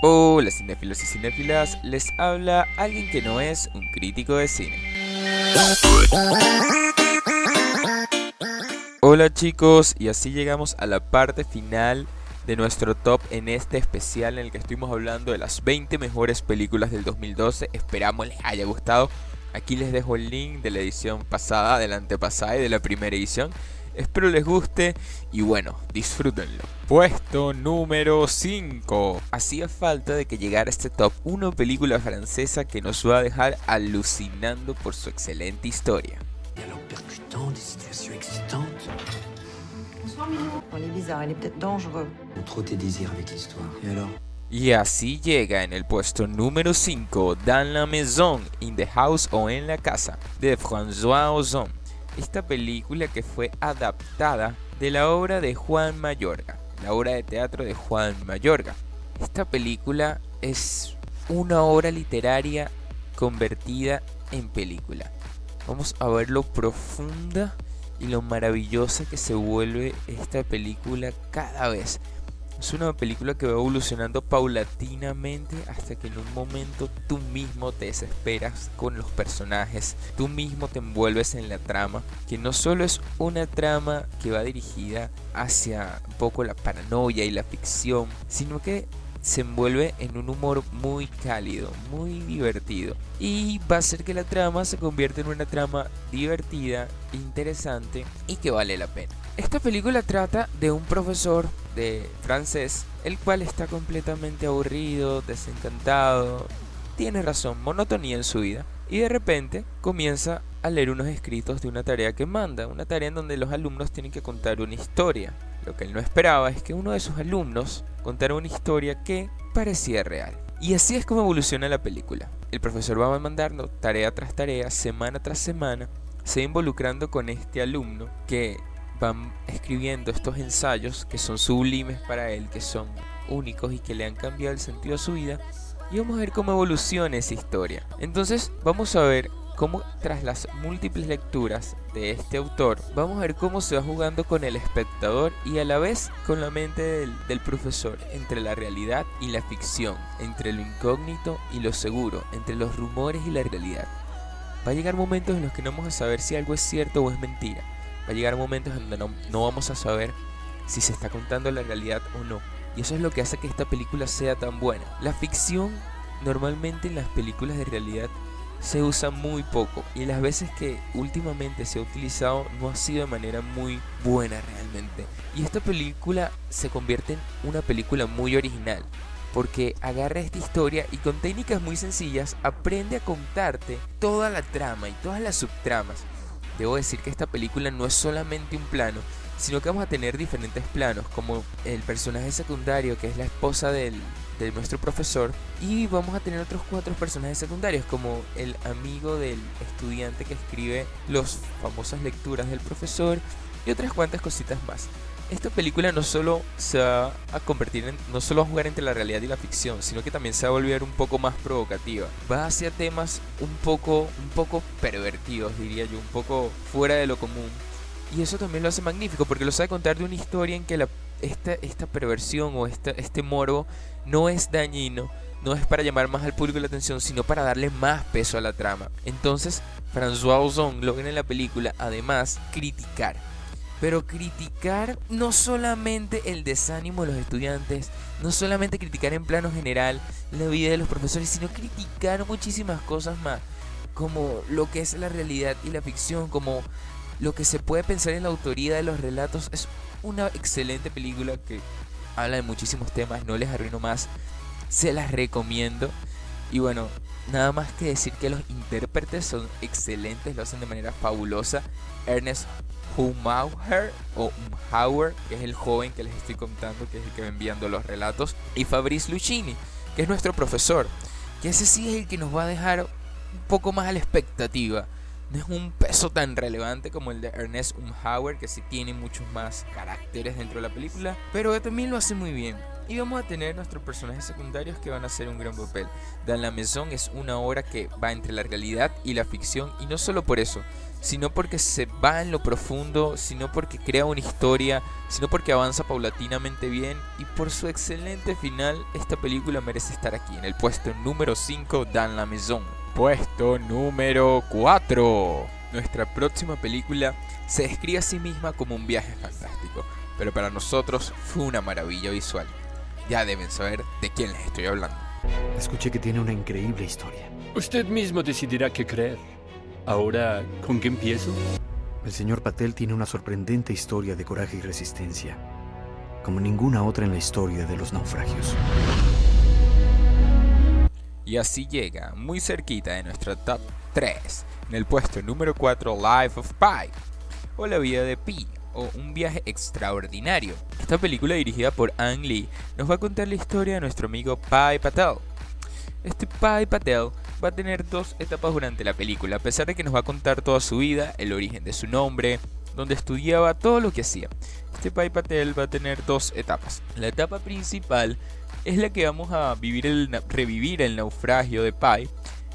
Hola cinéfilos y cinéfilas, les habla alguien que no es un crítico de cine. Hola chicos, y así llegamos a la parte final de nuestro top en este especial en el que estuvimos hablando de las 20 mejores películas del 2012. Esperamos les haya gustado. Aquí les dejo el link de la edición pasada, de la antepasada y de la primera edición. Espero les guste y bueno, disfrútenlo. Puesto número 5. Hacía falta de que llegara este top una película francesa que nos va a dejar alucinando por su excelente historia. Dialogue percutant, des situations excitantes. Bonsoir Minou. On est bizarre, il est peut-être dangereux. On trop tes désirs avec l'histoire. Et alors? Y así llega en el puesto número 5 Dans la Maison, In the House o En la Casa, de François Ozon. Esta película que fue adaptada de la obra de Juan Mayorga, la obra de teatro de Juan Mayorga. Esta película es una obra literaria convertida en película. Vamos a ver lo profunda y lo maravillosa que se vuelve esta película cada vez. Es una película que va evolucionando paulatinamente hasta que en un momento tú mismo te desesperas con los personajes, tú mismo te envuelves en la trama, que no solo es una trama que va dirigida hacia un poco la paranoia y la ficción, sino que se envuelve en un humor muy cálido, muy divertido, y va a hacer que la trama se convierta en una trama divertida, interesante y que vale la pena. Esta película trata de un profesor de francés, el cual está completamente aburrido, desencantado, tiene razón, monotonía en su vida, y de repente comienza a leer unos escritos de una tarea que manda, una tarea en donde los alumnos tienen que contar una historia. Lo que él no esperaba es que uno de sus alumnos contara una historia que parecía real. Y así es como evoluciona la película. El profesor va mandando tarea tras tarea, semana tras semana, se va involucrando con este alumno que van escribiendo estos ensayos que son sublimes para él, que son únicos y que le han cambiado el sentido a su vida. Y vamos a ver cómo evoluciona esa historia. Entonces vamos a ver cómo tras las múltiples lecturas de este autor, vamos a ver cómo se va jugando con el espectador y a la vez con la mente del profesor, entre la realidad y la ficción, entre lo incógnito y lo seguro, entre los rumores y la realidad. Va a llegar momentos en los que no vamos a saber si algo es cierto o es mentira. Va a llegar momentos en donde no vamos a saber si se está contando la realidad o no. Y eso es lo que hace que esta película sea tan buena. La ficción normalmente en las películas de realidad se usa muy poco, y las veces que últimamente se ha utilizado no ha sido de manera muy buena realmente. Y esta película se convierte en una película muy original, porque agarra esta historia y con técnicas muy sencillas aprende a contarte toda la trama y todas las subtramas. Debo decir que esta película no es solamente un plano, sino que vamos a tener diferentes planos, como el personaje secundario que es la esposa de nuestro profesor, y vamos a tener otros 4 personajes secundarios como el amigo del estudiante que escribe las famosas lecturas del profesor y otras cuantas cositas más. Esta película no solo se va a convertir en, no solo va a jugar entre la realidad y la ficción, sino que también se va a volver un poco más provocativa. Va hacia temas un poco pervertidos, diría yo, un poco fuera de lo común. Y eso también lo hace magnífico, porque lo sabe contar de una historia en que esta perversión o este morbo no es dañino, no es para llamar más al público la atención, sino para darle más peso a la trama. Entonces, François Ozon logra en la película, además, criticar. Pero criticar no solamente el desánimo de los estudiantes, no solamente criticar en plano general la vida de los profesores, sino criticar muchísimas cosas más, como lo que es la realidad y la ficción, como lo que se puede pensar en la autoría de los relatos. Es una excelente película que habla de muchísimos temas, no les arruino más, se las recomiendo. Y bueno, nada más que decir que los intérpretes son excelentes, lo hacen de manera fabulosa. Ernest Humauer, que es el joven que les estoy contando, que es el que va enviando los relatos, y Fabrice Lucchini, que es nuestro profesor, que ese sí es el que nos va a dejar un poco más a la expectativa. No es un peso tan relevante como el de Ernest Humauer, que sí tiene muchos más caracteres dentro de la película, pero también lo hace muy bien. Y vamos a tener nuestros personajes secundarios que van a hacer un gran papel. Dans la Maison es una obra que va entre la realidad y la ficción, y no solo por eso, sino porque se va en lo profundo, sino porque crea una historia, sino porque avanza paulatinamente bien, y por su excelente final, esta película merece estar aquí, en el puesto número 5, Dans la Maison. Puesto número 4. Nuestra próxima película se describe a sí misma como un viaje fantástico, pero para nosotros fue una maravilla visual. Ya deben saber de quién les estoy hablando. Escuché que tiene una increíble historia. Usted mismo decidirá qué creer. Ahora, ¿con qué empiezo? El señor Patel tiene una sorprendente historia de coraje y resistencia, como ninguna otra en la historia de los naufragios. Y así llega, muy cerquita de nuestra top 3, en el puesto número 4, Life of Pi, o La vida de Pi, o Un viaje extraordinario. Esta película, dirigida por Ang Lee, nos va a contar la historia de nuestro amigo Pi Patel. Este Pi Patel va a tener dos etapas durante la película, a pesar de que nos va a contar toda su vida, el origen de su nombre, donde estudiaba, todo lo que hacía. Este Pi Patel va a tener dos etapas. La etapa principal es la que vamos a revivir el naufragio de Pi,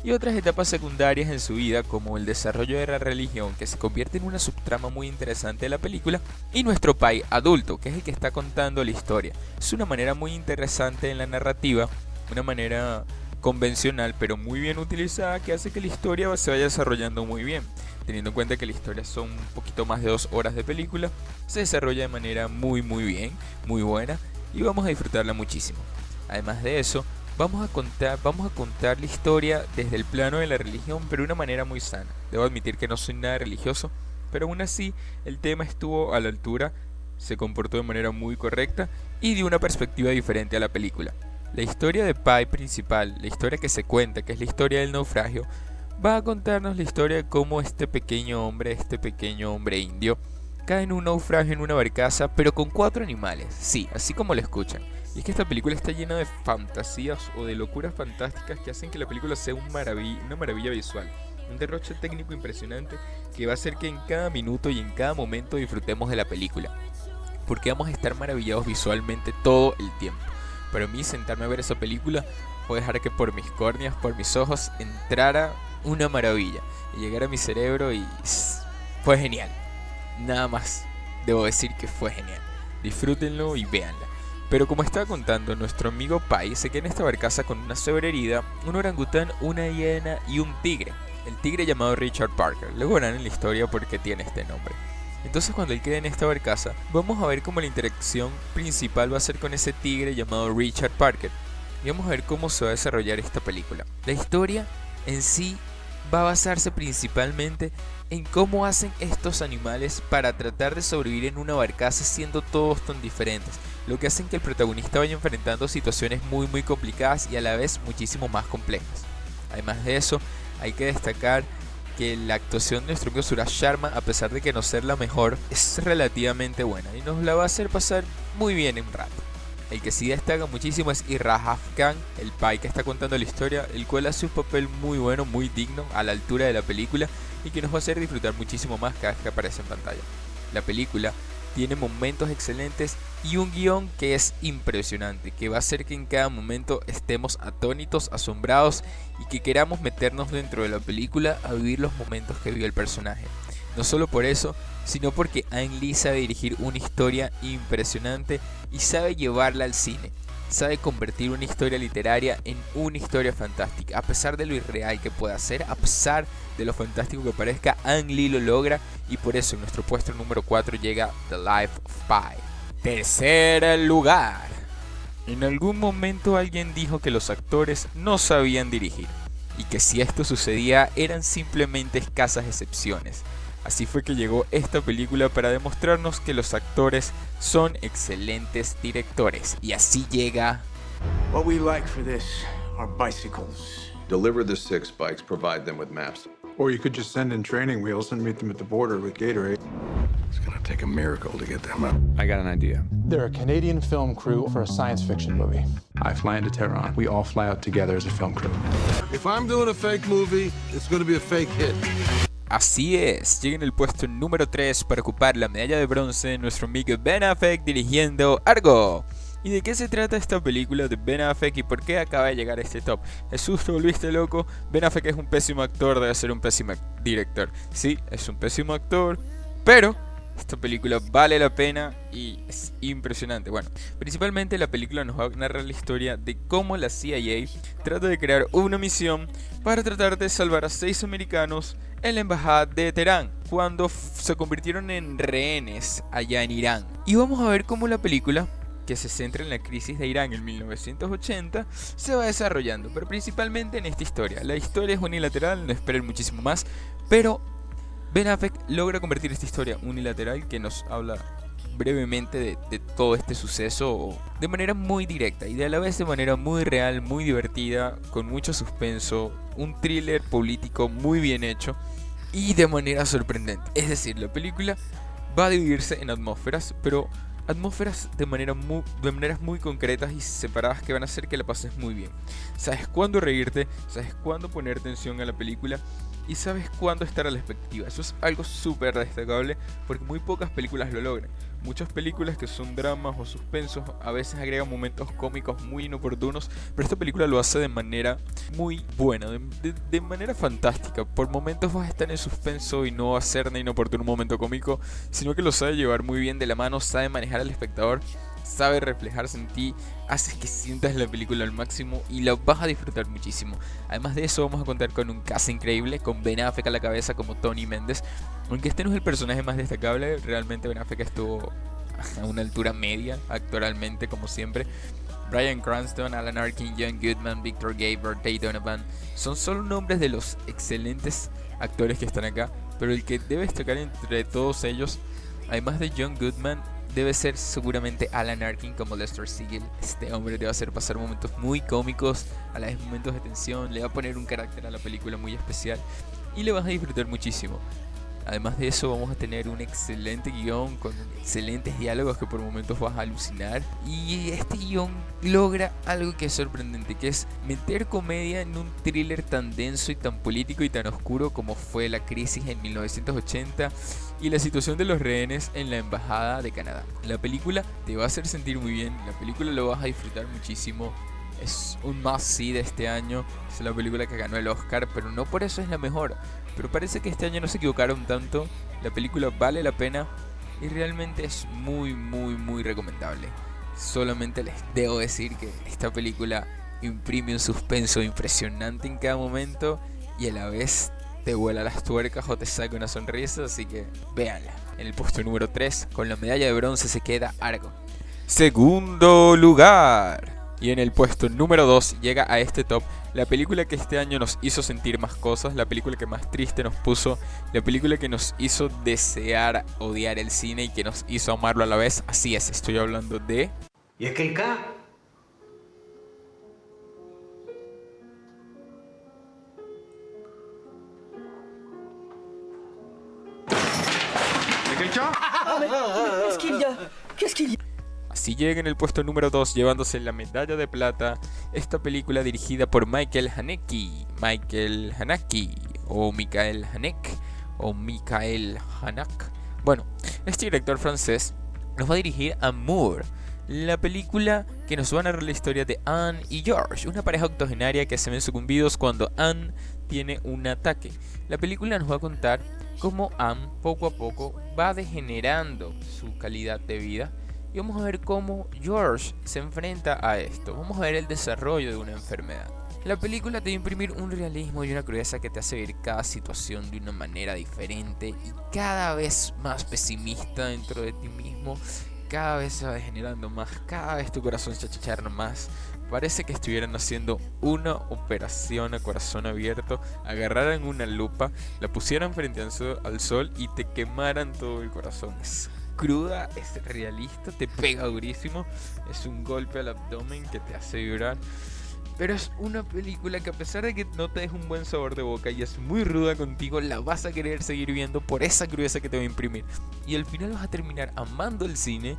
y otras etapas secundarias en su vida, como el desarrollo de la religión, que se convierte en una subtrama muy interesante de la película, y nuestro Pi adulto, que es el que está contando la historia. Es una manera muy interesante en la narrativa, una manera convencional pero muy bien utilizada, que hace que la historia se vaya desarrollando muy bien. Teniendo en cuenta que la historia son un poquito más de 2 horas de película, se desarrolla de manera muy bien, muy buena, y vamos a disfrutarla muchísimo. Además de eso, vamos a contar la historia desde el plano de la religión, pero de una manera muy sana. Debo admitir que no soy nada religioso, pero aún así el tema estuvo a la altura, se comportó de manera muy correcta y dio una perspectiva diferente a la película. La historia de Pi principal, la historia que se cuenta, que es la historia del naufragio, va a contarnos la historia de cómo este pequeño hombre indio, cae en un naufragio en una barcaza, pero con 4 animales, sí, así como lo escuchan. Y es que esta película está llena de fantasías o de locuras fantásticas que hacen que la película sea una maravilla visual. Un derroche técnico impresionante que va a hacer que en cada minuto y en cada momento disfrutemos de la película, porque vamos a estar maravillados visualmente todo el tiempo. Para mí, sentarme a ver esa película fue dejar que por mis córneas, por mis ojos, entrara una maravilla y llegara a mi cerebro, y fue genial. Nada más debo decir que fue genial. Disfrútenlo y véanla. Pero como estaba contando, nuestro amigo Pi se queda en esta barcaza con una severa herida, un orangután, una hiena y un tigre. El tigre llamado Richard Parker. Luego verán en la historia por qué tiene este nombre. Entonces, cuando él queda en esta barcaza, vamos a ver cómo la interacción principal va a ser con ese tigre llamado Richard Parker. Y vamos a ver cómo se va a desarrollar esta película. La historia en sí va a basarse principalmente en cómo hacen estos animales para tratar de sobrevivir en una barcaza siendo todos tan diferentes, lo que hacen que el protagonista vaya enfrentando situaciones muy complicadas y a la vez muchísimo más complejas. Además de eso, hay que destacar que la actuación de nuestro amigo Suraj Sharma, a pesar de que no ser la mejor, es relativamente buena y nos la va a hacer pasar muy bien en un rato. El que sí destaca muchísimo es Irraj Khan, el Pi que está contando la historia, el cual hace un papel muy bueno, muy digno, a la altura de la película, y que nos va a hacer disfrutar muchísimo más cada vez que aparece en pantalla. La película tiene momentos excelentes y un guión que es impresionante, que va a hacer que en cada momento estemos atónitos, asombrados, y que queramos meternos dentro de la película a vivir los momentos que vive el personaje. No solo por eso, sino porque Ang Lee sabe dirigir una historia impresionante y sabe llevarla al cine. Sabe convertir una historia literaria en una historia fantástica. A pesar de lo irreal que pueda ser, a pesar de lo fantástico que parezca, Ang Lee lo logra, y por eso en nuestro puesto número 4 llega The Life of Pi. Tercer lugar. En algún momento alguien dijo que los actores no sabían dirigir, y que si esto sucedía eran simplemente escasas excepciones. Así fue que llegó esta película para demostrarnos que los actores son excelentes directores. Y así llega... What we like for this are bicycles. Deliver the 6 bikes, provide them with maps. Or you could just send in training wheels and meet them at the border with Gatorade. It's gonna take a miracle to get them up. I got an idea. They're a Canadian film crew for a science fiction movie. I fly into Tehran. We all fly out together as a film crew. If I'm doing a fake movie, it's gonna be a fake hit. Así es, llega en el puesto número 3 para ocupar la medalla de bronce nuestro amigo Ben Affleck dirigiendo Argo. ¿Y de qué se trata esta película de Ben Affleck y por qué acaba de llegar a este top? Jesús, ¿te volviste loco? Ben Affleck es un pésimo actor, debe ser un pésimo director. Sí, es un pésimo actor, pero esta película vale la pena y es impresionante. Bueno, principalmente la película nos va a narrar la historia de cómo la CIA trata de crear una misión para tratar de salvar a 6 americanos en la embajada de Teherán cuando se convirtieron en rehenes allá en Irán. Y vamos a ver cómo la película, que se centra en la crisis de Irán en 1980, se va desarrollando, pero principalmente en esta historia. La historia es unilateral, no esperen muchísimo más, pero Ben Affleck logra convertir esta historia unilateral que nos habla brevemente de todo este suceso de manera muy directa y de a la vez de manera muy real, muy divertida, con mucho suspenso, un thriller político muy bien hecho y de manera sorprendente. Es decir, la película va a dividirse en atmósferas, pero atmósferas de maneras muy concretas y separadas que van a hacer que la pases muy bien. Sabes cuándo reírte, sabes cuándo poner atención a la película y sabes cuándo estar a la expectativa. Eso es algo súper destacable porque muy pocas películas lo logran. Muchas películas que son dramas o suspensos a veces agregan momentos cómicos muy inoportunos, pero esta película lo hace de manera muy buena, de manera fantástica. Por momentos vas a estar en suspenso y no va a ser de inoportuno un momento cómico, sino que lo sabe llevar muy bien de la mano, sabe manejar al espectador, sabe reflejarse en ti, haces que sientas la película al máximo y la vas a disfrutar muchísimo. Además de eso vamos a contar con un cast increíble, con Ben Affleck a la cabeza como Tony Méndez. Aunque este no es el personaje más destacable, realmente Ben Affleck estuvo a una altura media actoralmente como siempre. Bryan Cranston, Alan Arkin, John Goodman, Victor Garber, Tate Donovan son solo nombres de los excelentes actores que están acá, pero el que debe destacar entre todos ellos, además de John Goodman, debe ser seguramente Alan Arkin como Lester Siegel. Este hombre te va a hacer pasar momentos muy cómicos, a la vez momentos de tensión, le va a poner un carácter a la película muy especial y le vas a disfrutar muchísimo. Además de eso vamos a tener un excelente guión con excelentes diálogos que por momentos vas a alucinar. Y este guión logra algo que es sorprendente, que es meter comedia en un thriller tan denso y tan político y tan oscuro como fue la crisis en 1980 y la situación de los rehenes en la embajada de Canadá. La película te va a hacer sentir muy bien, la película lo vas a disfrutar muchísimo. Es un must-see de este año, es la película que ganó el Oscar, pero no por eso es la mejor. Pero parece que este año no se equivocaron tanto, la película vale la pena y realmente es muy recomendable. Solamente les debo decir que esta película imprime un suspenso impresionante en cada momento y a la vez te vuela las tuercas o te saca una sonrisa, así que véanla. En el puesto número 3, con la medalla de bronce se queda Argo. Segundo lugar. Y en el puesto número 2 llega a este top la película que este año nos hizo sentir más cosas, la película que más triste nos puso, la película que nos hizo desear odiar el cine y que nos hizo amarlo a la vez. Así es, estoy hablando de... ¿Y es que el K? Así llega en el puesto número 2 llevándose la medalla de plata esta película dirigida por Michael Haneke o Michael Hanek. Bueno, este director francés nos va a dirigir Amour, la película que nos va a narrar la historia de Anne y George, una pareja octogenaria que se ven sucumbidos cuando Anne tiene un ataque. La película nos va a contar cómo Anne poco a poco va degenerando su calidad de vida. Y vamos a ver cómo George se enfrenta a esto. Vamos a ver el desarrollo de una enfermedad. La película te va a imprimir un realismo y una crudeza que te hace ver cada situación de una manera diferente y cada vez más pesimista dentro de ti mismo. Cada vez se va degenerando más, cada vez tu corazón se achicharra más. Parece que estuvieran haciendo una operación a corazón abierto, agarraran una lupa, la pusieran frente al sol y te quemaran todo el corazón. Es cruda, es realista, te pega durísimo, es un golpe al abdomen que te hace vibrar. Pero es una película que a pesar de que no te deja un buen sabor de boca y es muy ruda contigo, la vas a querer seguir viendo por esa crudeza que te va a imprimir. Y al final vas a terminar amando el cine,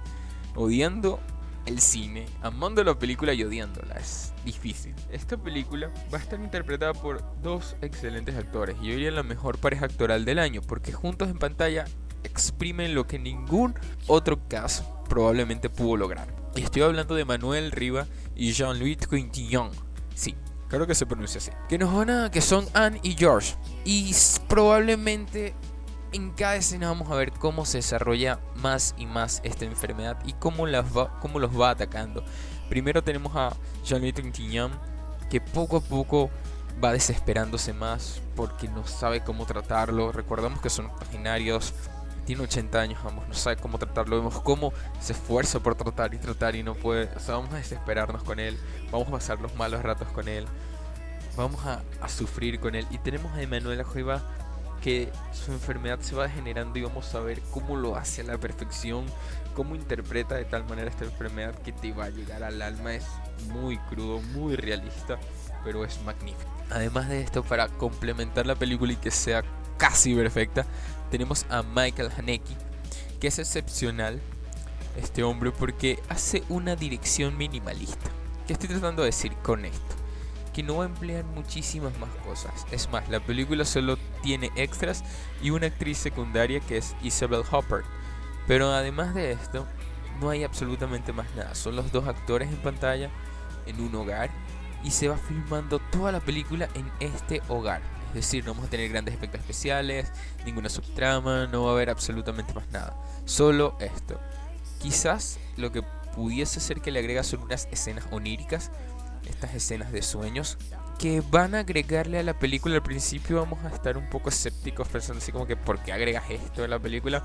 odiando el cine, amando la película y odiándola. Es difícil. Esta película va a estar interpretada por dos excelentes actores y yo diría la mejor pareja actoral del año, porque juntos en pantalla exprimen lo que ningún otro cast probablemente pudo lograr. Y estoy hablando de Manuel Riva y Jean-Louis Trintignant. Sí, creo que se pronuncia así. Que son Anne y George. Y probablemente en cada escena vamos a ver cómo se desarrolla más y más esta enfermedad y cómo los va atacando. Primero tenemos a Jean-Louis Trintignant, que poco a poco va desesperándose más porque no sabe cómo tratarlo. Recordamos que son octogenarios, tiene 80 años ambos, no sabe cómo tratarlo. Vemos cómo se esfuerza por tratar y no puede. O sea, vamos a desesperarnos con él, vamos a pasar los malos ratos con él, vamos a sufrir con él. Y tenemos a Emmanuelle Riva, que su enfermedad se va degenerando y vamos a ver cómo lo hace a la perfección, cómo interpreta de tal manera esta enfermedad que te va a llegar al alma. Es muy crudo, muy realista, pero es magnífico. Además de esto, para complementar la película y que sea casi perfecta, tenemos a Michael Haneke, que es excepcional este hombre porque hace una dirección minimalista. ¿Qué estoy tratando de decir con esto? Que no va a emplear muchísimas más cosas. Es más, la película solo tiene extras y una actriz secundaria que es Isabelle Huppert. Pero además de esto, no hay absolutamente más nada. Son los dos actores en pantalla, en un hogar, y se va filmando toda la película en este hogar. Es decir, no vamos a tener grandes efectos especiales, ninguna subtrama, no va a haber absolutamente más nada. Solo esto. Quizás lo que pudiese ser que le agrega son unas escenas oníricas, estas escenas de sueños, que van a agregarle a la película. Al principio vamos a estar un poco escépticos pensando así como que ¿por qué agregas esto a la película?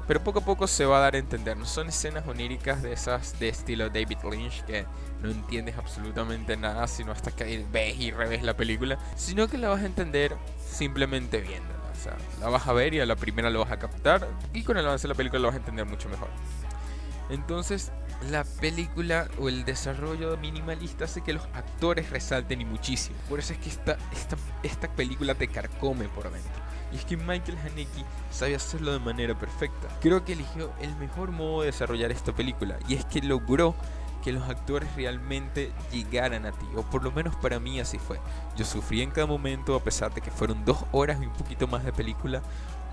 Pero poco a poco se va a dar a entender. No son escenas oníricas de esas de estilo David Lynch que no entiendes absolutamente nada sino hasta que ves y revés la película, sino que la vas a entender simplemente viéndola. O sea, la vas a ver y a la primera lo vas a captar y con el avance de la película lo vas a entender mucho mejor. Entonces, la película o el desarrollo minimalista hace que los actores resalten y muchísimo. Por eso es que esta película te carcome por dentro. Y es que Michael Haneke sabe hacerlo de manera perfecta. Creo que eligió el mejor modo de desarrollar esta película. Y es que logró que los actores realmente llegaran a ti. O por lo menos para mí así fue. Yo sufrí en cada momento, a pesar de que fueron 2 horas y un poquito más de película.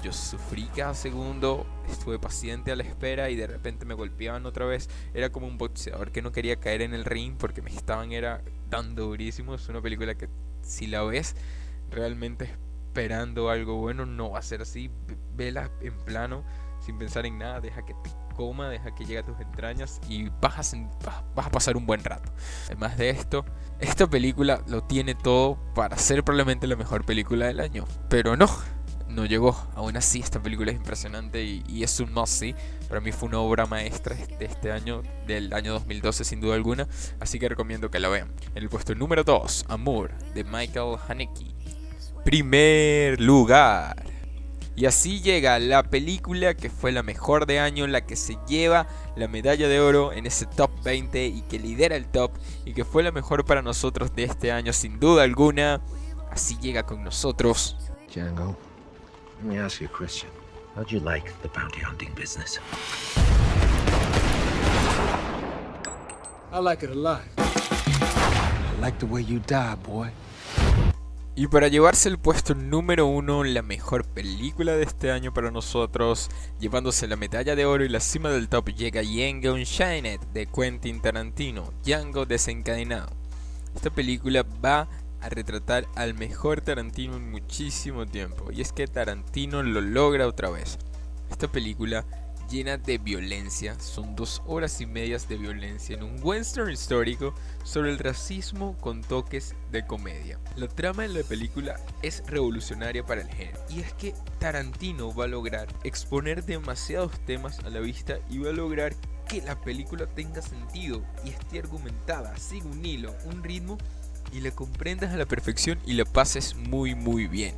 Yo sufrí cada segundo, estuve paciente a la espera y de repente me golpeaban otra vez. Era como un boxeador que no quería caer en el ring porque me estaban dando durísimo. Es una película que si la ves realmente esperando algo bueno, no va a ser así. Vela en plano, sin pensar en nada, deja que te coma, deja que llegue a tus entrañas y vas a pasar un buen rato. Además de esto, esta película lo tiene todo para ser probablemente la mejor película del año, pero no llegó. Aún así, esta película es impresionante y es un must-see. Para mí fue una obra maestra de este año, del año 2012 sin duda alguna, así que recomiendo que la vean. En el puesto número 2, Amour, de Michael Haneke. Primer lugar. Y así llega la película que fue la mejor de año, la que se lleva la medalla de oro en ese top 20 y que lidera el top y que fue la mejor para nosotros de este año sin duda alguna. Así llega con nosotros Django, let me ask you a question. How'd you like the bounty hunting business? I like it a lot. I like the way you die, boy. Y para llevarse el puesto número 1, la mejor película de este año para nosotros, llevándose la medalla de oro y la cima del top, llega Django Unchained de Quentin Tarantino, Django desencadenado. Esta película va a retratar al mejor Tarantino en muchísimo tiempo, y es que Tarantino lo logra otra vez. Esta película llena de violencia, son 2 horas y media de violencia en un western histórico sobre el racismo con toques de comedia. La trama de la película es revolucionaria para el género, y es que Tarantino va a lograr exponer demasiados temas a la vista y va a lograr que la película tenga sentido y esté argumentada, siga un hilo, un ritmo y la comprendas a la perfección y la pases muy bien.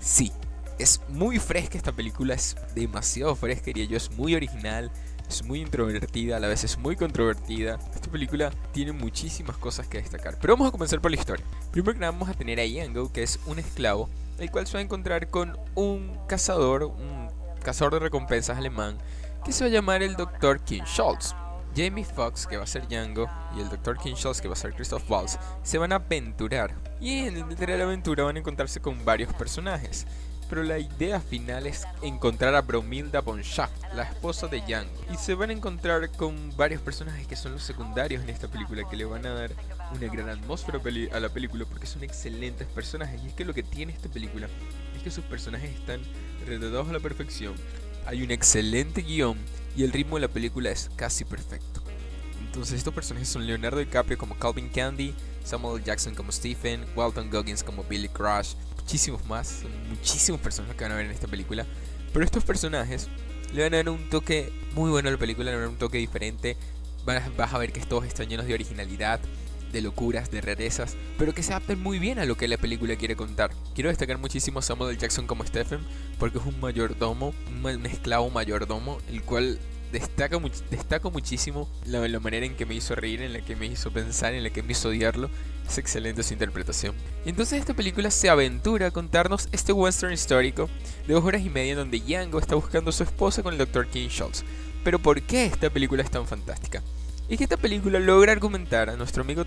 Sí, es muy fresca esta película, es demasiado fresca, diría yo, es muy original, es muy introvertida, a la vez es muy controvertida. Esta película tiene muchísimas cosas que destacar, pero vamos a comenzar por la historia. Primero que nada vamos a tener a Django, que es un esclavo, el cual se va a encontrar con un cazador de recompensas alemán, que se va a llamar el Dr. King Schultz. Jamie Foxx, que va a ser Django, y el Dr. King Schultz, que va a ser Christoph Waltz, se van a aventurar. Y entre la aventura van a encontrarse con varios personajes. pero la idea final es encontrar a Bromilda Bonshaft, la esposa de Django. Y se van a encontrar con varios personajes que son los secundarios en esta película, que le van a dar una gran atmósfera a la película porque son excelentes personajes. Y es que lo que tiene esta película es que sus personajes están retratados a la perfección. Hay un excelente guión y el ritmo de la película es casi perfecto. Entonces estos personajes son Leonardo DiCaprio como Calvin Candy, Samuel L. Jackson como Stephen, Walton Goggins como Billy Crush, muchísimos más, son muchísimos personajes que van a ver en esta película. Pero estos personajes le van a dar un toque muy bueno a la película, le van a dar un toque diferente. Vas a ver que todos están llenos de originalidad, de locuras, de rarezas, pero que se adaptan muy bien a lo que la película quiere contar. Quiero destacar muchísimo a Samuel L. Jackson como Stephen, porque es un mayordomo, un esclavo mayordomo, el cual destaco muchísimo la manera en que me hizo reír, en la que me hizo pensar, en la que me hizo odiarlo. Es excelente su interpretación. Y entonces esta película se aventura a contarnos este western histórico de 2 horas y media en donde Django está buscando a su esposa con el Dr. King Schultz. Pero ¿por qué esta película es tan fantástica? Es que esta película logra argumentar, a nuestro amigo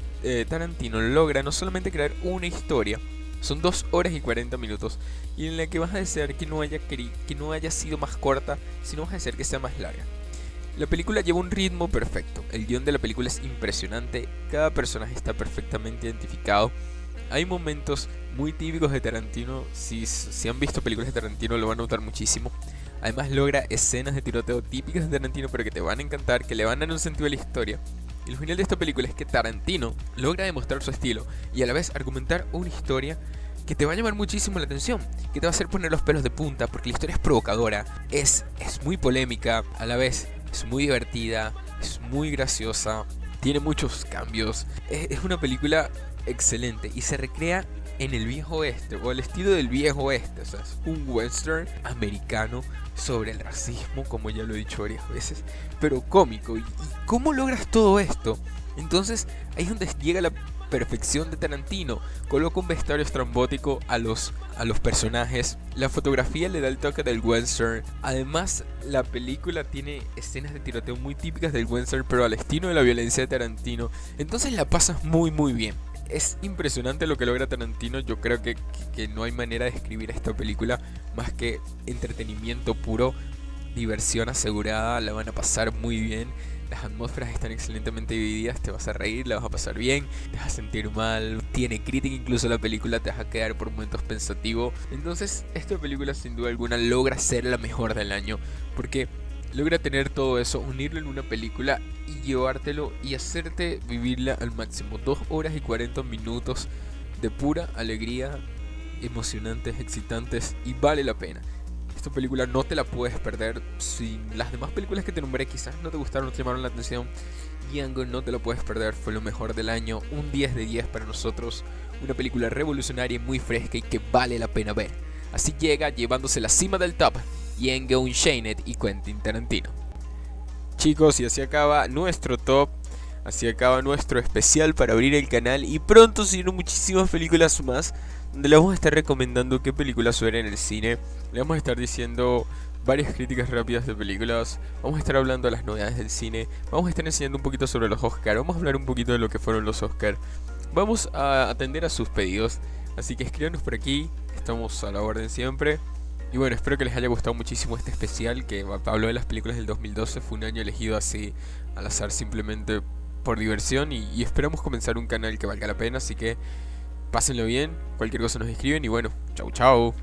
Tarantino logra no solamente crear una historia, son 2 horas y 40 minutos, y en la que vas a desear que no haya sido más corta, sino vas a desear que sea más larga. La película lleva un ritmo perfecto, el guión de la película es impresionante, cada personaje está perfectamente identificado. Hay momentos muy típicos de Tarantino, si han visto películas de Tarantino lo van a notar muchísimo. Además logra escenas de tiroteo típicas de Tarantino, pero que te van a encantar, que le van a dar un sentido a la historia. Y lo genial de esta película es que Tarantino logra demostrar su estilo y a la vez argumentar una historia que te va a llamar muchísimo la atención, que te va a hacer poner los pelos de punta, porque la historia es provocadora, es muy polémica, a la vez es muy divertida, es muy graciosa, tiene muchos cambios, es una película excelente y se recrea en el viejo oeste, o el estilo del viejo oeste, o sea, es un western americano sobre el racismo, como ya lo he dicho varias veces, pero cómico. ¿Y cómo logras todo esto? Entonces ahí es donde llega la perfección de Tarantino. Coloca un vestuario estrambótico a los personajes, la fotografía le da el toque del western. Además la película tiene escenas de tiroteo muy típicas del western, pero al estilo de la violencia de Tarantino. Entonces la pasas muy bien. Es impresionante lo que logra Tarantino. Yo creo que no hay manera de describir esta película más que entretenimiento puro, diversión asegurada, la van a pasar muy bien. Las atmósferas están excelentemente divididas, te vas a reír, la vas a pasar bien, te vas a sentir mal, tiene crítica incluso la película, te vas a quedar por momentos pensativo. Entonces esta película sin duda alguna logra ser la mejor del año, porque logra tener todo eso, unirlo en una película y llevártelo y hacerte vivirla al máximo. 2 horas y 40 minutos de pura alegría, emocionantes, excitantes, y vale la pena. Esta película no te la puedes perder. Si las demás películas que te nombré quizás no te gustaron, no te llamaron la atención, Django no te lo puedes perder, fue lo mejor del año, un 10 de 10 para nosotros, una película revolucionaria y muy fresca y que vale la pena ver. Así llega llevándose la cima del top Django Unchained y Quentin Tarantino. Chicos, y así acaba nuestro top, así acaba nuestro especial para abrir el canal, y pronto siguen muchísimas películas más donde le vamos a estar recomendando qué películas ver en el cine. Le vamos a estar diciendo varias críticas rápidas de películas, vamos a estar hablando de las novedades del cine, vamos a estar enseñando un poquito sobre los Oscar, vamos a hablar un poquito de lo que fueron los Oscar, vamos a atender a sus pedidos, así que escríbanos por aquí, estamos a la orden siempre. Y bueno, espero que les haya gustado muchísimo este especial que habló de las películas del 2012. Fue un año elegido así al azar, simplemente por diversión, y esperamos comenzar un canal que valga la pena, así que pásenlo bien, cualquier cosa nos escriben y bueno, chau chau.